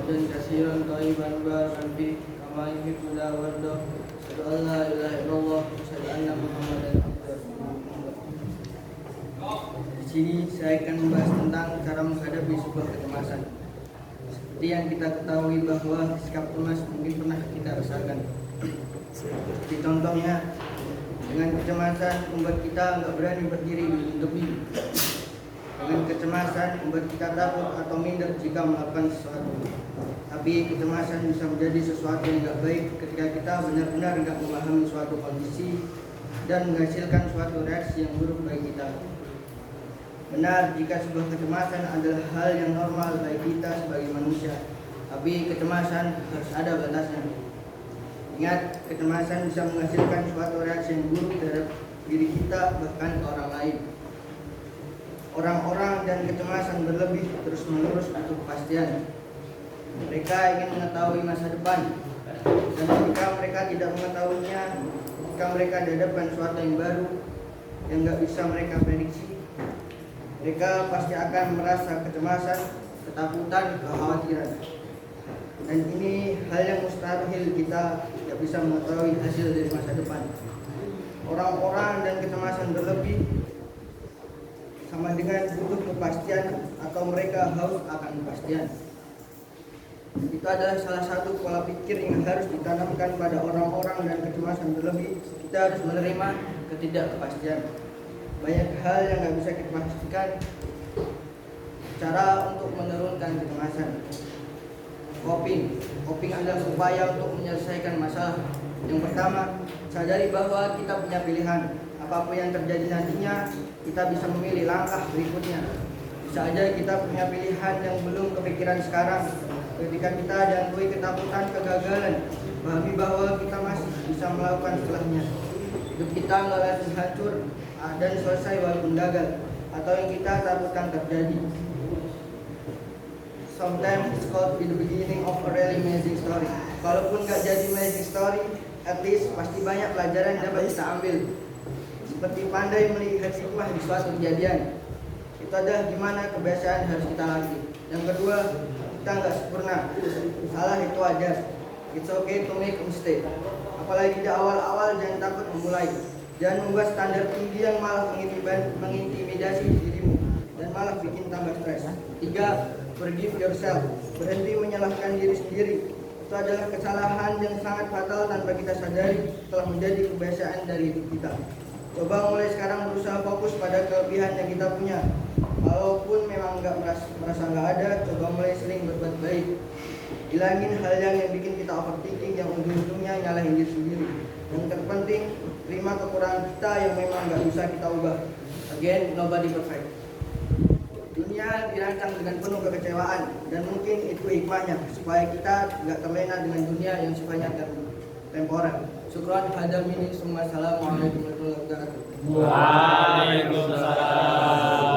Dan kasihan thayyiban barakan fi kama yuhibbu wa yarda. Asyhadu an la ilaha illallah wa asyhadu anna Muhammadan abduhu. Di sini saya akan membahas tentang cara menghadapi sebuah kecemasan. Seperti yang kita ketahui bahwa sikap cemas mungkin pernah kita rasakan. Seperti contohnya, dengan kecemasan membuat kita nggak berani berdiri di tepi. Dengan kecemasan membuat kita takut atau minder jika melakukan sesuatu. Tapi kecemasan bisa menjadi sesuatu yang nggak baik ketika kita benar-benar nggak memahami suatu kondisi dan menghasilkan suatu reaksi yang buruk bagi kita. Benar jika sebuah kecemasan adalah hal yang normal bagi kita sebagai manusia, tapi kecemasan harus ada batasnya. Ingat, kecemasan bisa menghasilkan suatu reaksi yang buruk terhadap diri kita bahkan ke orang lain. Orang-orang dan kecemasan berlebih terus-menerus butuh kepastian. Mereka ingin mengetahui masa depan, dan jika mereka tidak mengetahuinya, jika mereka dihadapkan sesuatu yang baru yang nggak bisa mereka prediksi, mereka pasti akan merasa kecemasan, ketakutan, kekhawatiran. Dan ini hal yang mustahil kita tidak bisa mengetahui hasil dari masa depan. Orang-orang dan kecemasan berlebih sama dengan butuh kepastian atau mereka haus akan kepastian. Itu adalah salah satu pola pikir yang harus ditanamkan pada orang-orang dan kecemasan berlebih. Kita harus menerima ketidakpastian. Banyak hal yang nggak bisa kita pastikan. Cara untuk menurunkan kecemasan. Coping adalah upaya untuk menyelesaikan masalah. Yang pertama, sadari bahwa kita punya pilihan. Apapun yang terjadi nantinya, kita bisa memilih langkah berikutnya. Bisa aja kita punya pilihan yang belum kepikiran sekarang. Ketika kita dihantui ketakutan kegagalan, pahami bahwa kita masih bisa melakukan setelahnya. Hidup kita nggak langsung hancur dan selesai walaupun gagal atau yang kita takutkan terjadi. Sometimes it's called the beginning of a really amazing story. Kalaupun nggak jadi amazing story, at least pasti banyak pelajaran yang dapat kita ambil. Seperti pandai melihat hikmah di suatu kejadian. Itu adalah gimana kebiasaan harus kita latih. Yang kedua, kita nggak sempurna. Salah itu wajar. It's okay to make a mistake. Apalagi di awal-awal, jangan takut memulai. Jangan membuat standar tinggi yang malah mengintimidasi dirimu dan malah bikin tambah stres. 3. Forgive yourself. Berhenti menyalahkan diri sendiri. Itu adalah kesalahan yang sangat fatal tanpa kita sadari telah menjadi kebiasaan dari hidup kita. Coba mulai sekarang berusaha fokus pada kelebihan yang kita punya. Walaupun memang merasa nggak ada, coba mulai sering berbuat baik. Hilangin hal yang bikin kita overthinking yang ujung-ujungnya nyalahin diri sendiri. Yang terpenting, terima kekurangan kita yang memang nggak bisa kita ubah. Again, nobody perfect. Dunia dirancang dengan penuh kekecewaan dan mungkin itu hikmahnya supaya kita nggak terlena dengan dunia yang sifatnya temporer. Syukran hadal mini. Assalamualaikum warahmatullahi wabarakatuh. Waalaikumsalam.